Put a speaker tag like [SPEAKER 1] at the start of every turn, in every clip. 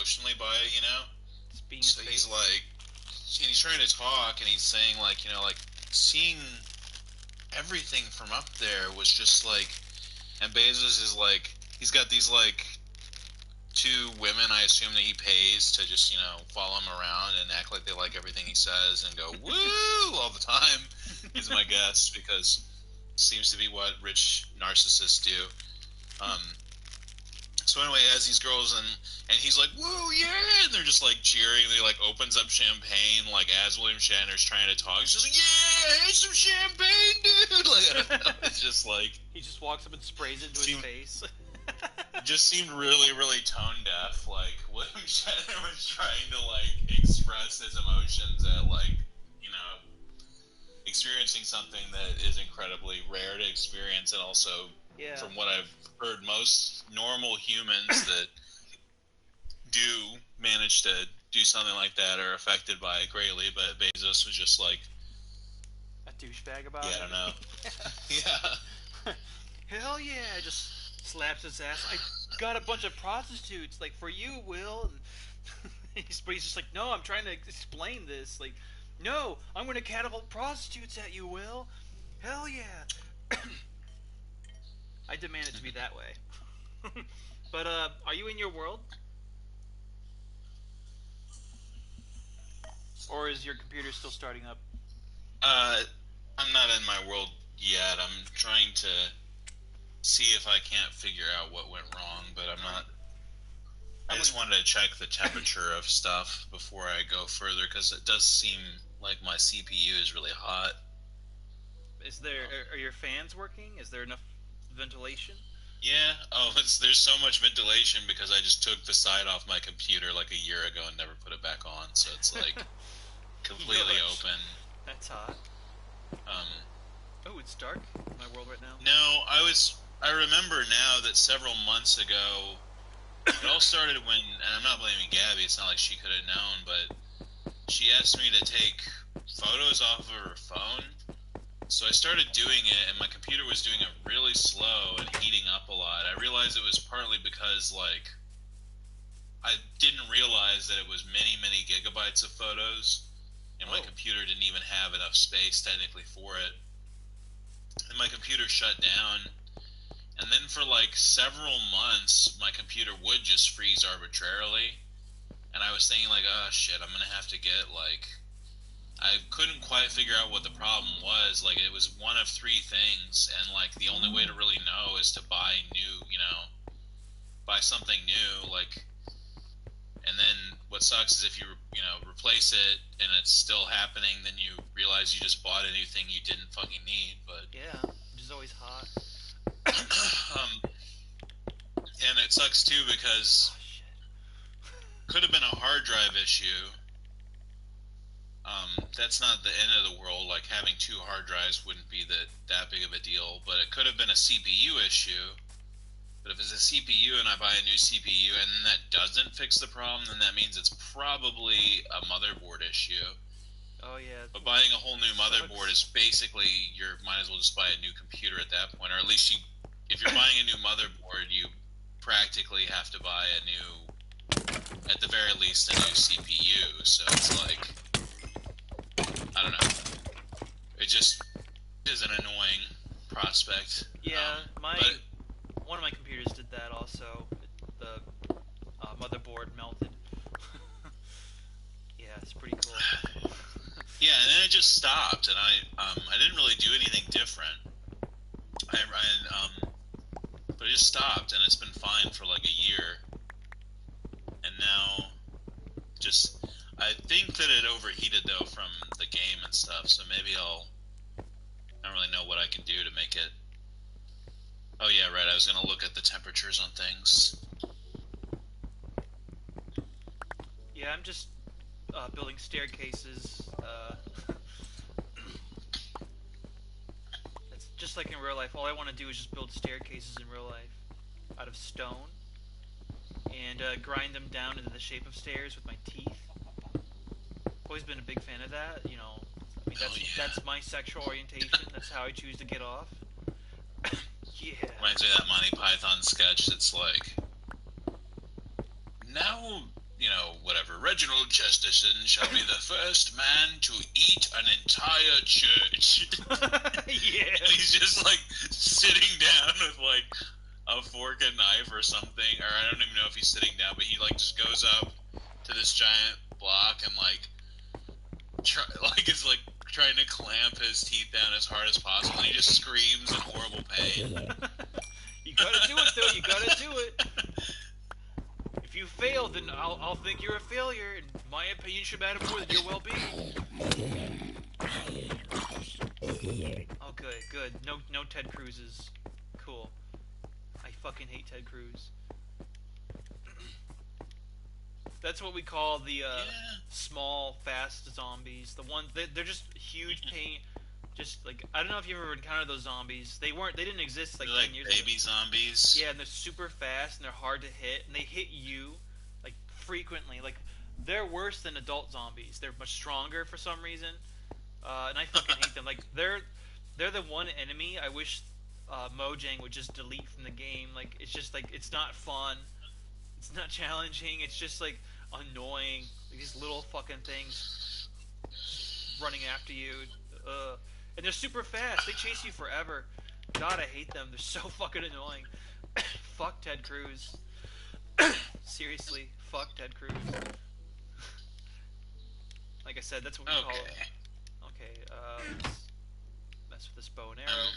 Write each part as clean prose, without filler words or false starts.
[SPEAKER 1] emotionally by it, you know.
[SPEAKER 2] It's being his
[SPEAKER 1] So he's
[SPEAKER 2] face.
[SPEAKER 1] like, and he's trying to talk, and he's saying like, like seeing everything from up there was just like, and Bezos is like, he's got these like two women, I assume that he pays to just follow him around and act like they like everything he says and go woo all the time. Is my guess because it seems to be what rich narcissists do. Um, So anyway, as these girls and he's like, "Whoa, yeah!" and they're just like cheering. And he like opens up champagne, like as William Shatner's trying to talk. He's just like, "Yeah, here's some champagne, dude!" Like I don't know. It's just like
[SPEAKER 2] He just walks up and sprays it into his
[SPEAKER 1] seemed
[SPEAKER 2] face.
[SPEAKER 1] just seemed really, really tone deaf. Like William Shatner was trying to like express his emotions at like you know experiencing something that is incredibly rare to experience, and also
[SPEAKER 2] Yeah.
[SPEAKER 1] from what I've heard, most normal humans that do manage to do something like that are affected by it greatly, but Bezos was just like,
[SPEAKER 2] A douchebag about
[SPEAKER 1] yeah, I
[SPEAKER 2] it.
[SPEAKER 1] don't know. Yeah.
[SPEAKER 2] Hell yeah! Just slaps his ass. I got a bunch of prostitutes, like for you, Will. And he's just like, no, I'm trying to explain this. Like, no, I'm gonna catapult prostitutes at you, Will. Hell yeah! I demand it to be that way. But are you in your world, or is your computer still starting up?
[SPEAKER 1] Uh, I'm not in my world yet. I'm trying to see if I can't figure out what went wrong, but I'm not. I
[SPEAKER 2] I'm
[SPEAKER 1] just
[SPEAKER 2] gonna.
[SPEAKER 1] wanted to check the temperature of stuff before I go further because it does seem like my CPU is really hot.
[SPEAKER 2] Is there are your fans working? Is there enough ventilation?
[SPEAKER 1] Yeah. Oh, there's so much ventilation because I just took the side off my computer like a year ago and never put it back on. So it's like completely
[SPEAKER 2] Lush.
[SPEAKER 1] open.
[SPEAKER 2] That's hot.
[SPEAKER 1] Um,
[SPEAKER 2] Oh, it's dark in my world right now.
[SPEAKER 1] no, I remember now that several months ago, it all started when, and I'm not blaming Gabby. It's not like she could have known, but she asked me to take photos off of her phone. So I started doing it, and my computer was doing it really slow and heating up a lot. I realized it was partly because like I didn't realize that it was many, many gigabytes of photos, and my
[SPEAKER 2] Oh,
[SPEAKER 1] computer didn't even have enough space technically for it. And my computer shut down, and then for like several months, my computer would just freeze arbitrarily. And I was thinking like, oh shit, I'm gonna have to get like. I couldn't quite figure out what the problem was. Like it was one of three things, and like the only way to really know is to buy new, buy something new. Like and then what sucks is if you replace it and it's still happening, then you realize you just bought a new thing you didn't fucking need. But
[SPEAKER 2] yeah, which is always hot.
[SPEAKER 1] um, and it sucks too because
[SPEAKER 2] Oh shit.
[SPEAKER 1] could have been a hard drive issue. That's not the end of the world. Like having two hard drives wouldn't be that big of a deal, but it could have been a CPU issue. But if it's a CPU and I buy a new CPU and then that doesn't fix the problem, then that means it's probably a motherboard issue.
[SPEAKER 2] Oh yeah,
[SPEAKER 1] But buying a whole new motherboard
[SPEAKER 2] sucks.
[SPEAKER 1] is basically you might as well just buy a new computer at that point, or at least if you're buying a new motherboard, you practically have to buy a at the very least, a new CPU. So it's like I don't know. It just is an annoying prospect.
[SPEAKER 2] Yeah, my
[SPEAKER 1] But
[SPEAKER 2] one of my computers did that also. The motherboard melted. Yeah, it's pretty cool.
[SPEAKER 1] yeah, and then it just stopped, and I didn't really do anything different. But it just stopped, and it's been fine for like a year, and now just I think that it overheated though from the game and stuff. So maybe I don't really know what I can do to make it. Oh yeah, right. I was gonna look at the temperatures on things.
[SPEAKER 2] Yeah, I'm just building staircases. It's just like in real life. All I want to do is just build staircases in real life out of stone and grind them down into the shape of stairs with my teeth. Always been a big fan of that. I mean
[SPEAKER 1] Oh
[SPEAKER 2] that's
[SPEAKER 1] yeah.
[SPEAKER 2] my sexual orientation. That's how I choose to get off. Yeah.
[SPEAKER 1] Reminds me of that Monty Python sketch that's like, now whatever. Reginald Chesterton shall be the first man to eat an entire church.
[SPEAKER 2] Yeah.
[SPEAKER 1] And he's just like sitting down with like a fork and knife or something, or I don't even know if he's sitting down, but he like just goes up to this giant block and like is like trying to clamp his teeth down as hard as possible. And he just screams in horrible pain.
[SPEAKER 2] You gotta do it though. You gotta do it. If you fail, then I'll think you're a failure, and my opinion should matter more than your well-being. Oh, good. No Ted Cruz's. Cool. I fucking hate Ted Cruz. That's what we call the small, fast zombies. The ones they're just huge pain. Just like I don't know if you ever encountered those zombies. They didn't exist like
[SPEAKER 1] They're
[SPEAKER 2] 10
[SPEAKER 1] like
[SPEAKER 2] years
[SPEAKER 1] baby
[SPEAKER 2] ago.
[SPEAKER 1] zombies.
[SPEAKER 2] Yeah, and they're super fast and they're hard to hit and they hit you like frequently. Like they're worse than adult zombies. They're much stronger for some reason. And I fucking hate them. Like they're the one enemy I wish Mojang would just delete from the game. Like it's just like it's not fun. It's not challenging. It's just like annoying. Like, these little fucking things running after you. And they're super fast. They chase you forever. God, I hate them. They're so fucking annoying. Fuck Ted Cruz. Seriously, fuck Ted Cruz. Like I said, that's what we call it. Okay, let's mess with this bow and arrow.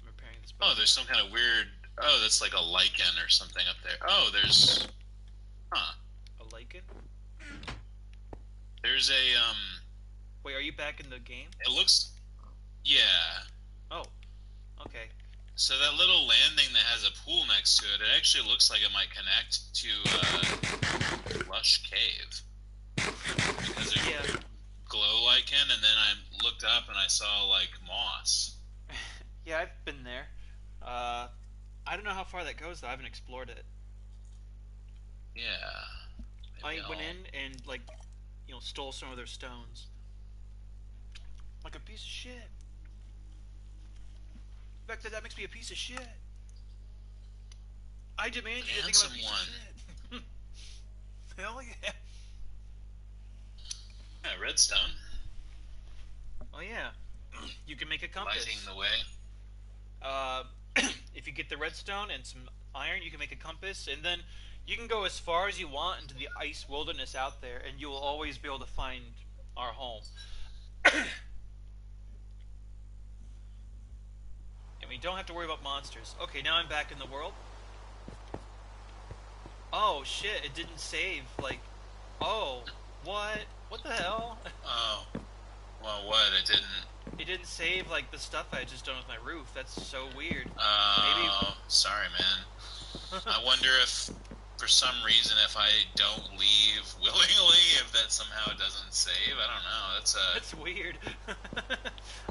[SPEAKER 2] I'm repairing this bow.
[SPEAKER 1] Oh, there's some kind of weird... Oh, that's like a lichen or something up there. Oh, there's... Huh.
[SPEAKER 2] A lichen?
[SPEAKER 1] There's a,
[SPEAKER 2] Wait, are you back in the game?
[SPEAKER 1] It looks... Yeah.
[SPEAKER 2] Oh, okay.
[SPEAKER 1] So that little landing that has a pool next to it, it actually looks like it might connect to, Lush Cave. Because there's glow lichen, and then I looked up and I saw, like, moss.
[SPEAKER 2] Yeah, I've been there. I don't know how far that goes, though. I haven't explored it.
[SPEAKER 1] Yeah.
[SPEAKER 2] I went in and, like, stole some of their stones. Like a piece of shit. The fact that makes me a piece of shit. I demand you to think I'm a piece of shit. Hell yeah.
[SPEAKER 1] Yeah, redstone.
[SPEAKER 2] Oh yeah. You can make a compass.
[SPEAKER 1] Lighting the way.
[SPEAKER 2] If you get the redstone and some iron, you can make a compass, and then you can go as far as you want into the ice wilderness out there, and you will always be able to find our home. And we don't have to worry about monsters. Okay, now I'm back in the world. Oh shit, it didn't save, like... Oh, what? What the hell?
[SPEAKER 1] Oh. Well, what? It didn't...
[SPEAKER 2] It didn't save, like, the stuff I had just done with my roof. That's so weird.
[SPEAKER 1] Oh, sorry, man. I wonder if, for some reason, if I don't leave willingly, if that somehow doesn't save. I don't know.
[SPEAKER 2] That's weird.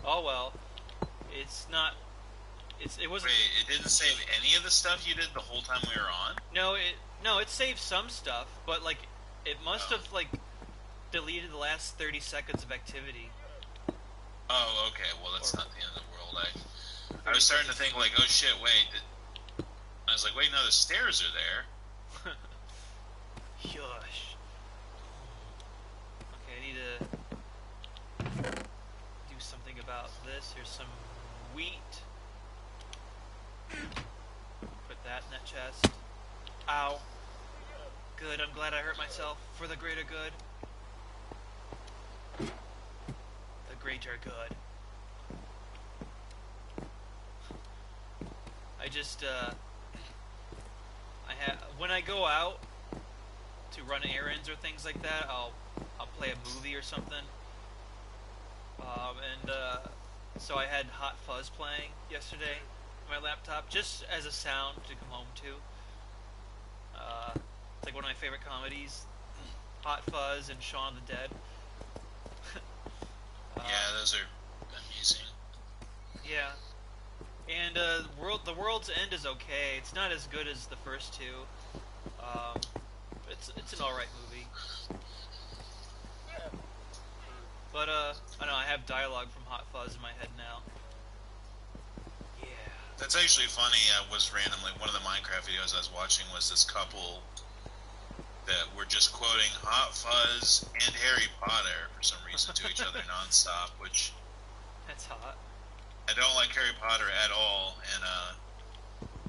[SPEAKER 2] Oh, well. It's not... It wasn't...
[SPEAKER 1] Wait, it didn't save any of the stuff you did the whole time we were on?
[SPEAKER 2] No, it saved some stuff, but, like, it must have, like, deleted the last 30 seconds of activity.
[SPEAKER 1] Oh, okay. Well, that's not the end of the world. I was starting to think, like, oh shit, wait. I was like, wait, no, the stairs are there.
[SPEAKER 2] Shush. Okay, I need to do something about this. Here's some wheat. Put that in that chest. Ow. Good, I'm glad I hurt myself for the greater good. The greater good. I just, when I go out to run errands or things like that, I'll play a movie or something. So I had Hot Fuzz playing yesterday on my laptop, just as a sound to come home to. It's like one of my favorite comedies, Hot Fuzz and Shaun of the Dead.
[SPEAKER 1] Yeah, those are amusing.
[SPEAKER 2] Yeah. And the World's End is okay. It's not as good as the first two. It's an alright movie. But I know I have dialogue from Hot Fuzz in my head now. Yeah.
[SPEAKER 1] That's actually funny. I was randomly one of the Minecraft videos I was watching was this couple that were just quoting Hot Fuzz and Harry Potter for some reason to each other nonstop, which
[SPEAKER 2] That's hot.
[SPEAKER 1] I don't like Harry Potter at all, and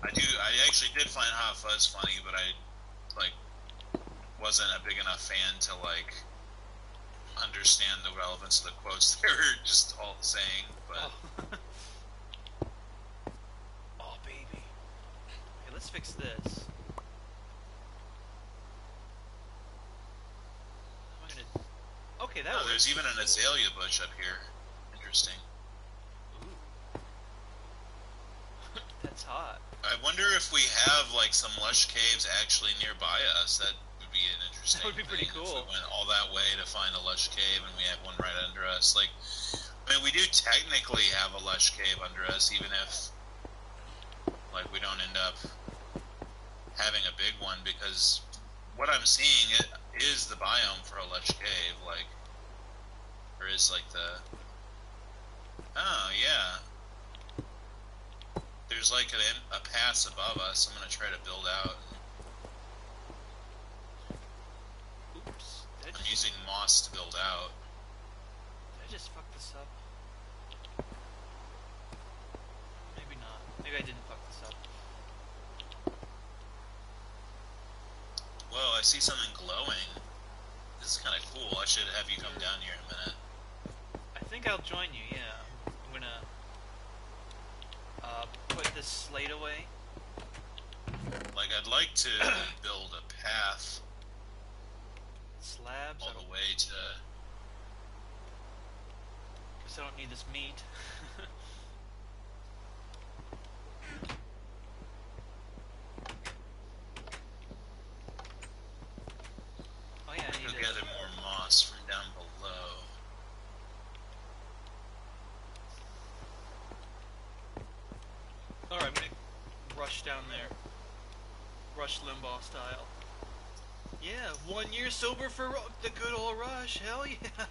[SPEAKER 1] I actually did find Hot Fuzz funny, but I like wasn't a big enough fan to like understand the relevance of the quotes they were just all saying. But
[SPEAKER 2] oh baby. Okay, let's fix this. How am I gonna? Okay, that works.
[SPEAKER 1] There's even an azalea bush up here. Interesting.
[SPEAKER 2] Ooh. That's hot.
[SPEAKER 1] I wonder if we have like some lush caves actually nearby us. That would be an interesting.
[SPEAKER 2] That would be pretty
[SPEAKER 1] thing
[SPEAKER 2] cool.
[SPEAKER 1] If we went all that way to find a lush cave, and we have one right under us. Like, I mean, we do technically have a lush cave under us, even if like we don't end up having a big one, because what I'm seeing is the biome for a lush cave. Like, there is like the. Oh yeah. There's like a pass above us. I'm gonna try to build out.
[SPEAKER 2] Oops.
[SPEAKER 1] I'm using moss to build out.
[SPEAKER 2] Did I just fuck this up? Maybe not. Maybe I didn't fuck this up.
[SPEAKER 1] Whoa, I see something glowing. This is kind of cool. I should have you come down here in a minute.
[SPEAKER 2] I think I'll join you, yeah. I'm gonna put this slate away.
[SPEAKER 1] Like, I'd like to build a path
[SPEAKER 2] Slabs.
[SPEAKER 1] all the way to...
[SPEAKER 2] Guess I don't need this meat. Oh yeah, I need
[SPEAKER 1] Go
[SPEAKER 2] to
[SPEAKER 1] gather more moss from down below.
[SPEAKER 2] Alright, I'm gonna rush down there. Rush Limbaugh style. Yeah, 1 year sober for the good old Rush. Hell yeah.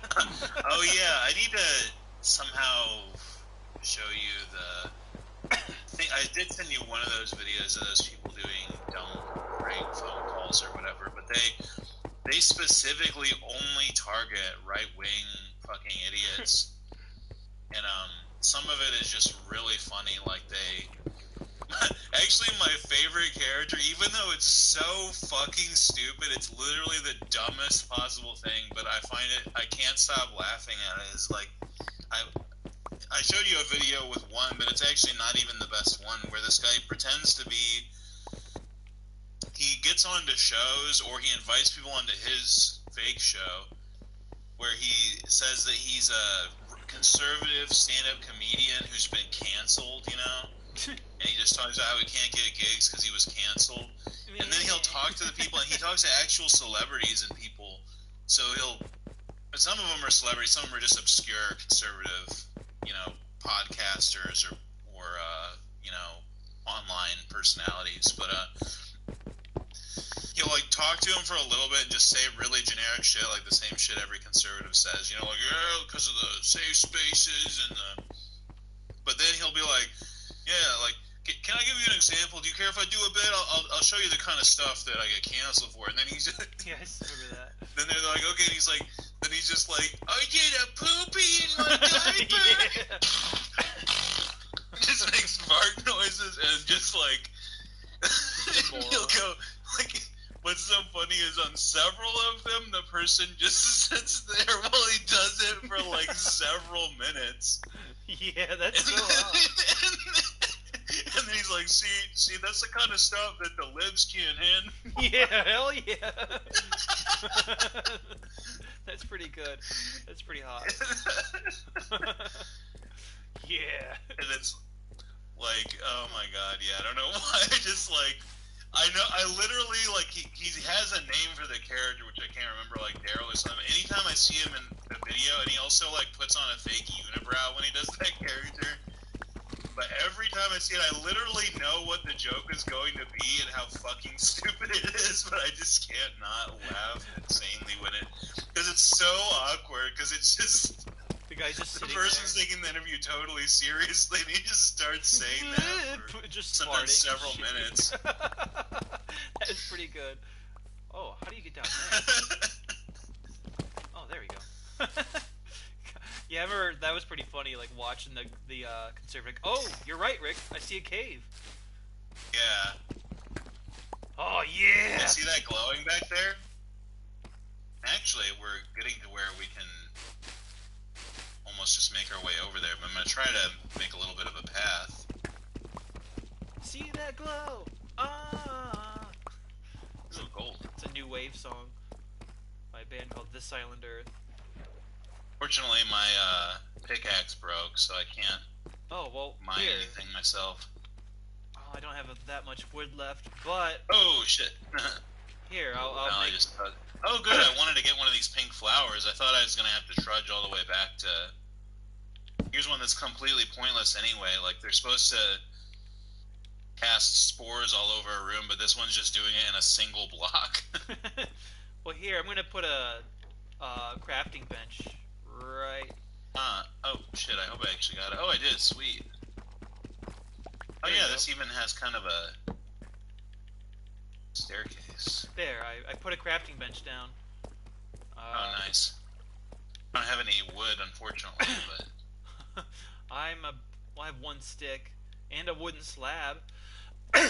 [SPEAKER 1] Oh yeah, I need to somehow show you the... I did send you one of those videos of those people doing dumb prank phone calls or whatever, but they specifically only target right-wing fucking idiots. And some of it is just really funny. Like, they... Actually, my favorite character, even though it's so fucking stupid, it's literally the dumbest possible thing, but I find it... I can't stop laughing at it. It's like... I showed you a video with one, but it's actually not even the best one, where this guy pretends to be... He gets onto shows, or he invites people onto his fake show, where he says that he's a conservative stand-up comedian who's been canceled, you know? And he just talks about how he can't get gigs because he was canceled. And then he'll talk to the people, and he talks to actual celebrities and people. So some of them are celebrities, some of them are just obscure conservative, you know, podcasters or you know, online personalities. But he'll like talk to him for a little bit and just say really generic shit, like the same shit every conservative says, you know, like, yeah, because of the safe spaces and the... But then he'll be like, yeah, like, can I give you an example? Do you care if I do a bit? I'll show you the kind of stuff that I get canceled for. And then he's just...
[SPEAKER 2] Yeah, I remember that.
[SPEAKER 1] Then they're like, okay, and he's like... Then he's just like, I did a poopy in my diaper! Just makes fart noises and just like... he'll go... Like, what's so funny is on several of them, the person just sits there while he does it for like several minutes.
[SPEAKER 2] Yeah, that's so hot.
[SPEAKER 1] And then he's like, see, that's the kind of stuff that the libs can't handle.
[SPEAKER 2] Yeah, hell yeah. That's pretty good. That's pretty hot. Yeah.
[SPEAKER 1] And it's like, oh my god, yeah, I don't know why, I just like, I literally, like, he has a name for the character, which I can't remember, like Daryl or something. Anytime I see him in the video, and he also, like, puts on a fake unibrow when he does that character. But every time I see it, I literally know what the joke is going to be and how fucking stupid it is, but I just can't not laugh insanely when it... Because it's so awkward, because it's just...
[SPEAKER 2] The guy's just
[SPEAKER 1] the
[SPEAKER 2] sitting
[SPEAKER 1] person's
[SPEAKER 2] there.
[SPEAKER 1] taking the interview totally seriously, and he just starts saying that for
[SPEAKER 2] just
[SPEAKER 1] sometimes
[SPEAKER 2] farting.
[SPEAKER 1] several minutes.
[SPEAKER 2] That is pretty good. Oh, how do you get down there? was pretty funny, like watching the conservative. Like, oh, you're right, Rick. I see a cave.
[SPEAKER 1] Yeah.
[SPEAKER 2] Oh yeah.
[SPEAKER 1] You see that glowing back there? Actually, we're getting to where we can almost just make our way over there. But I'm gonna try to make a little bit of a path.
[SPEAKER 2] See that glow? Ah.
[SPEAKER 1] Ooh, gold.
[SPEAKER 2] It's a new wave song by a band called This Island Earth.
[SPEAKER 1] Fortunately, my pickaxe broke, so I can't
[SPEAKER 2] Oh well.
[SPEAKER 1] mine
[SPEAKER 2] Here.
[SPEAKER 1] anything myself.
[SPEAKER 2] Oh, I don't have that much wood left, but
[SPEAKER 1] Oh shit!
[SPEAKER 2] here I'll
[SPEAKER 1] No,
[SPEAKER 2] make.
[SPEAKER 1] Oh good, I wanted to get one of these pink flowers. I thought I was gonna have to trudge all the way back to. Here's one that's completely pointless anyway. Like they're supposed to cast spores all over a room, but this one's just doing it in a single block.
[SPEAKER 2] Well, here I'm gonna put a crafting bench right.
[SPEAKER 1] Oh shit! I hope I actually got it. Oh, I did. Sweet. Oh
[SPEAKER 2] There you
[SPEAKER 1] yeah,
[SPEAKER 2] go.
[SPEAKER 1] this even has kind of a staircase.
[SPEAKER 2] There, I put a crafting bench down.
[SPEAKER 1] Oh, nice. I don't have any wood, unfortunately, but
[SPEAKER 2] Well, I have one stick and a wooden slab. I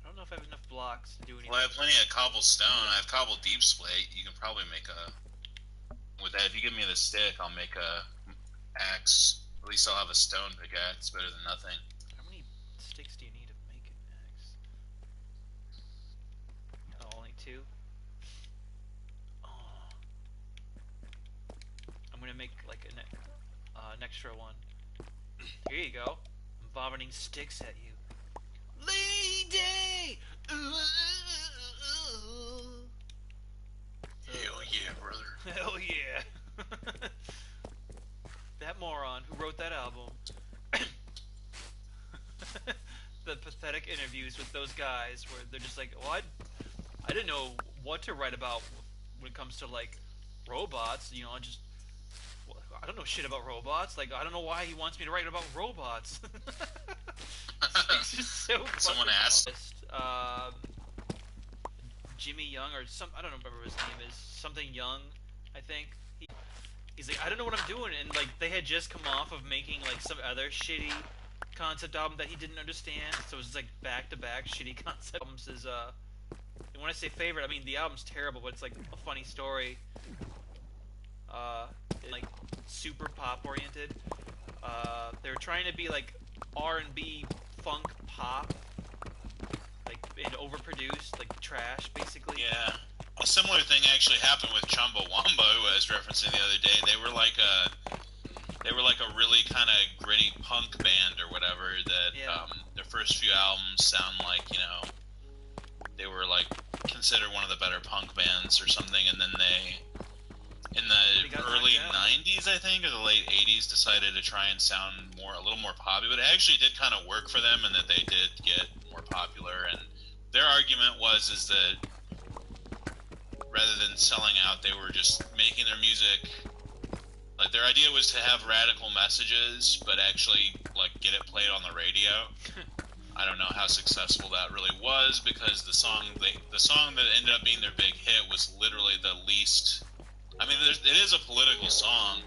[SPEAKER 2] don't know if I have enough blocks to do anything.
[SPEAKER 1] well, I have plenty of cobblestone. I have cobble deep slate. You can probably make a. With that, if you give me the stick, I'll make a axe. At least I'll have a stone pickaxe. Better than nothing.
[SPEAKER 2] How many sticks do you need to make an axe? Oh, only 2. Oh. I'm gonna make like an extra one. Here you go. I'm vomiting sticks at you. Lady!
[SPEAKER 1] Hell yeah, brother.
[SPEAKER 2] Hell yeah! That moron who wrote that album. The pathetic interviews with those guys where they're just like, well, I didn't know what to write about when it comes to like robots. You know, I don't know shit about robots. Like, I don't know why he wants me to write about robots. It's just so.
[SPEAKER 1] Someone asked.
[SPEAKER 2] Jimmy Young or I don't remember what his name is. Something Young, I think. He's like, I don't know what I'm doing, and like they had just come off of making like some other shitty concept album that he didn't understand. So it was just, like back-to-back shitty concept albums. And when I say favorite, I mean the album's terrible, but it's like a funny story. Like super pop oriented. They were trying to be like R&B funk pop, like and overproduced, like trash basically.
[SPEAKER 1] Yeah. A similar thing actually happened with Chumbawamba, who I was referencing the other day. They were like a really kind of gritty punk band or whatever. That
[SPEAKER 2] Yeah.
[SPEAKER 1] Their first few albums sound like they were like considered one of the better punk bands or something, and then they in
[SPEAKER 2] They
[SPEAKER 1] the
[SPEAKER 2] got
[SPEAKER 1] early
[SPEAKER 2] knocked out.
[SPEAKER 1] 90s, I think, or the late 80s, decided to try and sound a little more poppy, but it actually did kind of work for them, and that they did get more popular. And their argument is that rather than selling out, they were just making their music. Like their idea was to have radical messages, but actually like get it played on the radio. I don't know how successful that really was, because the song that ended up being their big hit was literally the least. I mean, it is a political song,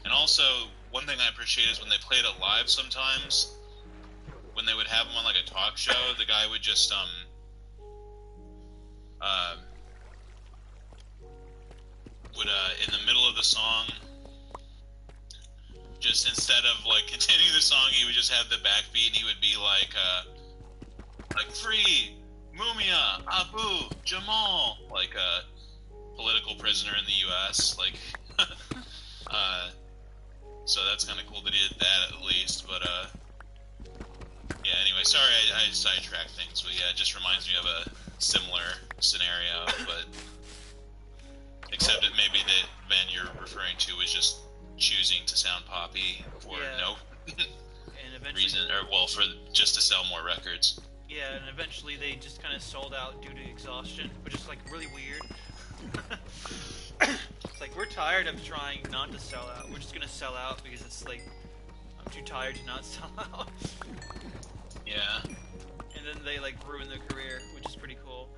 [SPEAKER 1] and also one thing I appreciate is when they played it live. Sometimes when they would have them on like a talk show, the guy would just in the middle of the song, just instead of like continuing the song, he would just have the backbeat, and he would be like free Mumia Abu Jamal, like a political prisoner in the U.S. Like, so that's kind of cool that he did that at least. But yeah. Anyway, sorry I sidetracked things, but yeah, it just reminds me of a similar scenario, but except that maybe the band you're referring to was just choosing to sound poppy for no
[SPEAKER 2] And eventually,
[SPEAKER 1] reason, or for just to sell more records.
[SPEAKER 2] yeah, and eventually they just kind of sold out due to exhaustion, which is like really weird. It's like, we're tired of trying not to sell out. We're just gonna sell out because it's like I'm too tired to not sell out.
[SPEAKER 1] Yeah.
[SPEAKER 2] And then they like ruin their career, which is pretty cool.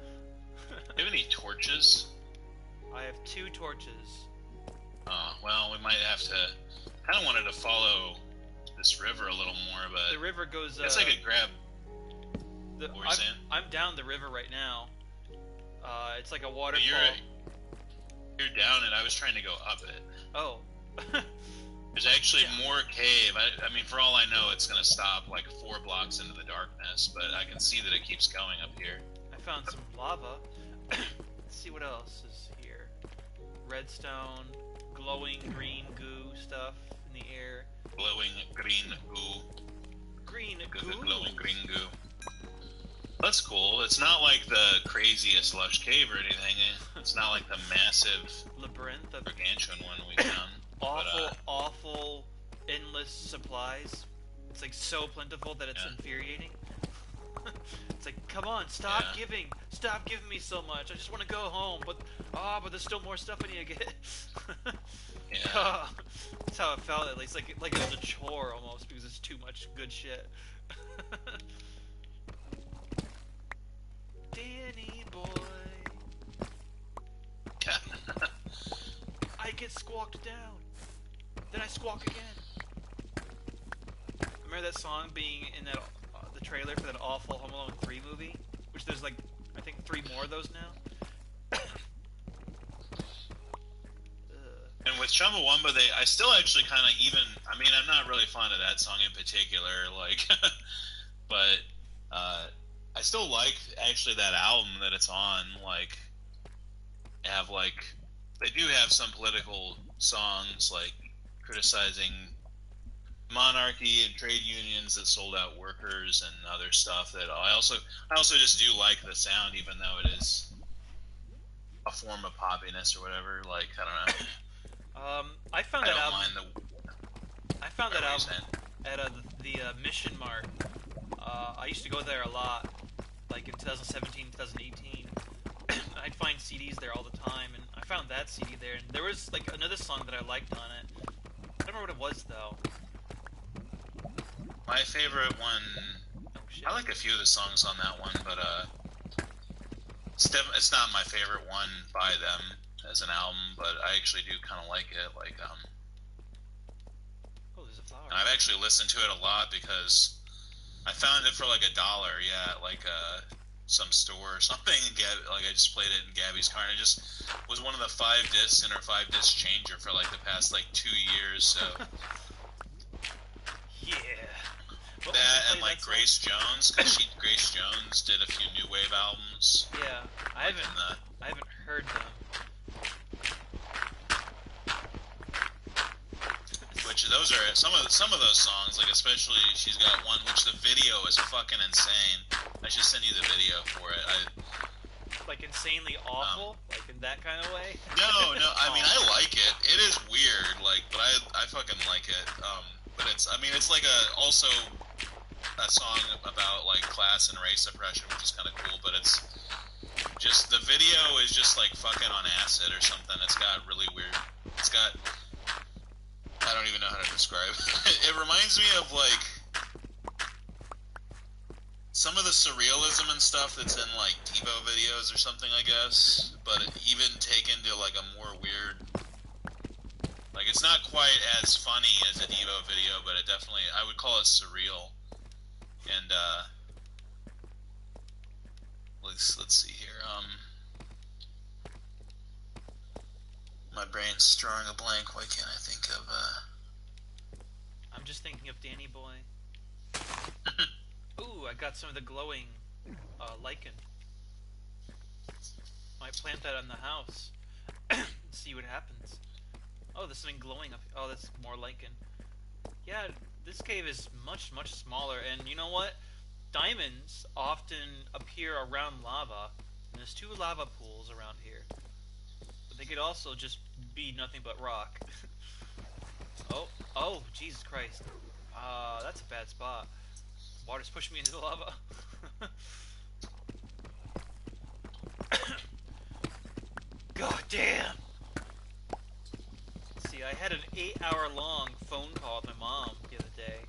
[SPEAKER 1] Do you have any torches?
[SPEAKER 2] I have 2 torches.
[SPEAKER 1] Well, we might have to kind of wanted to follow this river a little more, but
[SPEAKER 2] The river goes.
[SPEAKER 1] I guess I could grab. What were you saying?
[SPEAKER 2] I'm down the river right now. It's like a waterfall.
[SPEAKER 1] You're down it. I was trying to go up it.
[SPEAKER 2] Oh.
[SPEAKER 1] There's actually more cave. I mean, for all I know, it's gonna stop like 4 blocks into the darkness, but I can see that it keeps going up here.
[SPEAKER 2] I found some lava. Let's see what else is here. Redstone, glowing green goo stuff in the air.
[SPEAKER 1] Glowing green goo.
[SPEAKER 2] Green goo.
[SPEAKER 1] Glowing green goo. That's cool. It's not like the craziest lush cave or anything. It's not like the massive
[SPEAKER 2] labyrinth of
[SPEAKER 1] gargantuan one we found.
[SPEAKER 2] Awful, endless supplies. It's like so plentiful that it's infuriating. It's like, come on, stop giving me so much. I just want to go home, but there's still more stuff I need to get. That's how it felt, at least. Like it was a chore almost, because it's too much good shit. Danny boy. I get squawked down. Then I squawk again. Remember that song being in that the trailer for that awful Home Alone 3 movie? Which there's like, I think 3 more of those now.
[SPEAKER 1] And with Chumbawamba, I still actually kind of I mean, I'm not really fond of that song in particular, like, but I still like actually that album that it's on. Like, they do have some political songs, like criticizing monarchy and trade unions that sold out workers and other stuff. That I also just do like the sound, even though it is a form of poppiness or whatever. Like, I don't know.
[SPEAKER 2] I found that album at the Mission Mart. I used to go there a lot, like in 2017, 2018. I'd find CDs there all the time, and I found that CD there. And there was like another song that I liked on it. I don't remember what it was though.
[SPEAKER 1] My favorite one.
[SPEAKER 2] Oh, shit.
[SPEAKER 1] I like a few of the songs on that one, but it's not my favorite one by them as an album. But I actually do kind of like it. Like
[SPEAKER 2] Oh, there's a flower.
[SPEAKER 1] I've actually listened to it a lot because I found it for like $1, at like some store or something. And I just played it in Gabby's car, and it just was one of the 5 discs in her 5 disc changer for like the past like 2 years. So
[SPEAKER 2] yeah.
[SPEAKER 1] That and like Grace Jones, because Grace Jones did a few new wave albums.
[SPEAKER 2] Yeah, I haven't heard them.
[SPEAKER 1] Which those are some of those songs, like especially she's got one which the video is fucking insane. I should send you the video for it.
[SPEAKER 2] Like insanely awful, like in that kind of way.
[SPEAKER 1] No, I mean I like it. It is weird, like, but I fucking like it. But it's like also a song about like class and race oppression, which is kind of cool. But it's just the video is just like fucking on acid or something. It's got really weird. It's got, I don't even know how to describe it. It reminds me of like some of the surrealism and stuff that's in like Devo videos or something, I guess. But even taken to like a more weird. Like, it's not quite as funny as a Devo video, but it definitely, I would call it surreal. And, let's see here, my brain's drawing a blank, why can't I think of,
[SPEAKER 2] I'm just thinking of Danny Boy. Ooh, I got some of the glowing, lichen. Might plant that in the house. See what happens. Oh, there's something glowing up. Oh, that's more lichen. Yeah, this cave is much, much smaller. And you know what? Diamonds often appear around lava. And there's 2 lava pools around here. But they could also just be nothing but rock. Oh, Jesus Christ. That's a bad spot. Water's pushing me into the lava. God damn! I had an 8-hour-long phone call with my mom the other day.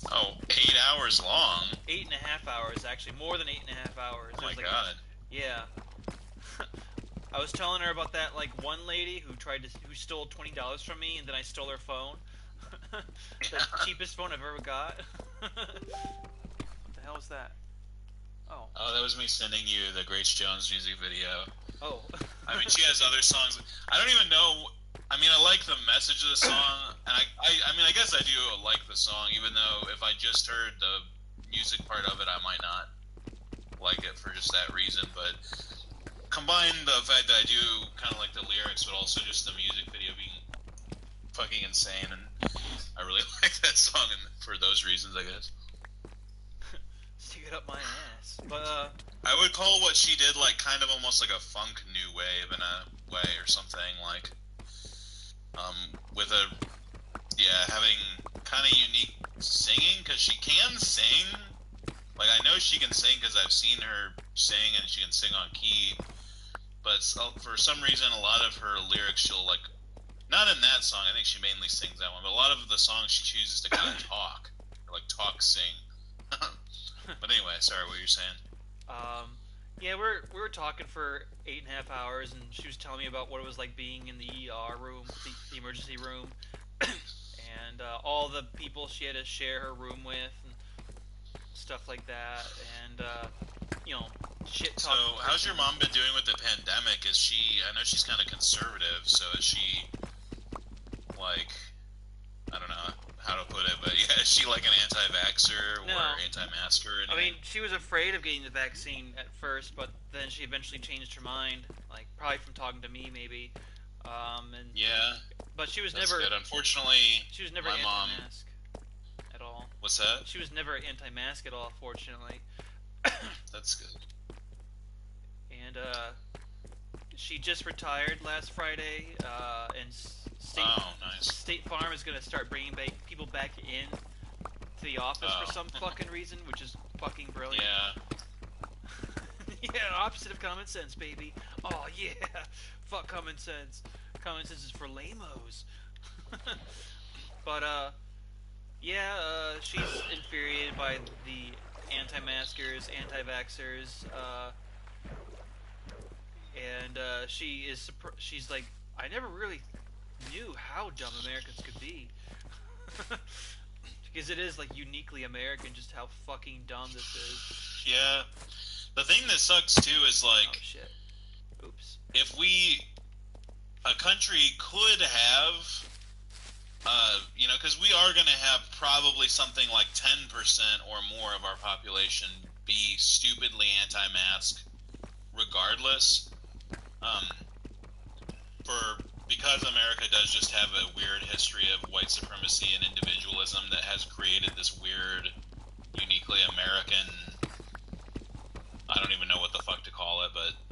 [SPEAKER 1] Oh, 8 hours long?
[SPEAKER 2] 8.5 hours, actually. More than 8.5 hours.
[SPEAKER 1] Oh my god.
[SPEAKER 2] Yeah. I was telling her about that like one lady who stole $20 from me, and then I stole her phone. The
[SPEAKER 1] Yeah.
[SPEAKER 2] cheapest phone I've ever got. What the hell is that? Oh.
[SPEAKER 1] Oh, that was me sending you the Grace Jones music video.
[SPEAKER 2] Oh.
[SPEAKER 1] I mean, she has other songs. I don't even know. I mean, I like the message of the song, and I mean, I guess I do like the song, even though if I just heard the music part of it, I might not like it for just that reason. But combine the fact that I do kind of like the lyrics, but also just the music video being fucking insane, and I really like that song, and for those reasons, I guess.
[SPEAKER 2] Stick it up my ass. But
[SPEAKER 1] I would call what she did like kind of almost like a funk new wave in a way or something, like with a having kind of unique singing, because she can sing. Like, I know she can sing because I've seen her sing, and she can sing on key, but for some reason a lot of her lyrics she'll like, not in that song, I think she mainly sings that one, but a lot of the songs she chooses to kind of talk, or like talk sing. But anyway, sorry, what you're saying.
[SPEAKER 2] um, yeah, we were talking for 8.5 hours, and she was telling me about what it was like being in the ER room, the emergency room, and all the people she had to share her room with, and stuff like that, and you know, shit
[SPEAKER 1] So,
[SPEAKER 2] talk.
[SPEAKER 1] how's your mom been doing with the pandemic? Is she? I know she's kind of conservative, so is she like? I don't know how to put it, but yeah, is she like an anti-vaxxer
[SPEAKER 2] No,
[SPEAKER 1] or anti-masker or
[SPEAKER 2] I
[SPEAKER 1] anything?
[SPEAKER 2] mean, she was afraid of getting the vaccine at first, but then she eventually changed her mind, like probably from talking to me, maybe. And
[SPEAKER 1] Yeah,
[SPEAKER 2] but
[SPEAKER 1] that's good. Unfortunately,
[SPEAKER 2] she was never
[SPEAKER 1] my mom.
[SPEAKER 2] anti-mask at all.
[SPEAKER 1] What's that?
[SPEAKER 2] She was never anti-mask at all, fortunately.
[SPEAKER 1] That's good.
[SPEAKER 2] And she just retired last Friday, and
[SPEAKER 1] Oh, nice.
[SPEAKER 2] State Farm is gonna start bringing people back in to the office for
[SPEAKER 1] Oh.
[SPEAKER 2] some fucking reason, which is fucking brilliant.
[SPEAKER 1] Yeah.
[SPEAKER 2] Yeah, opposite of common sense, baby. Oh yeah, fuck common sense. Common sense is for lamos. But yeah, she's infuriated by the anti-maskers, anti-vaxxers, and she's like, I never really knew how dumb Americans could be. Because it is like uniquely American, just how fucking dumb this is.
[SPEAKER 1] Yeah. The thing that sucks too is
[SPEAKER 2] Oh
[SPEAKER 1] like,
[SPEAKER 2] shit. Oops.
[SPEAKER 1] if a country could have, because we are going to have probably something like 10% or more of our population be stupidly anti-mask, regardless. Um, because America does just have a weird history of white supremacy and individualism that has created this weird, uniquely American. I don't even know what the fuck to call it, but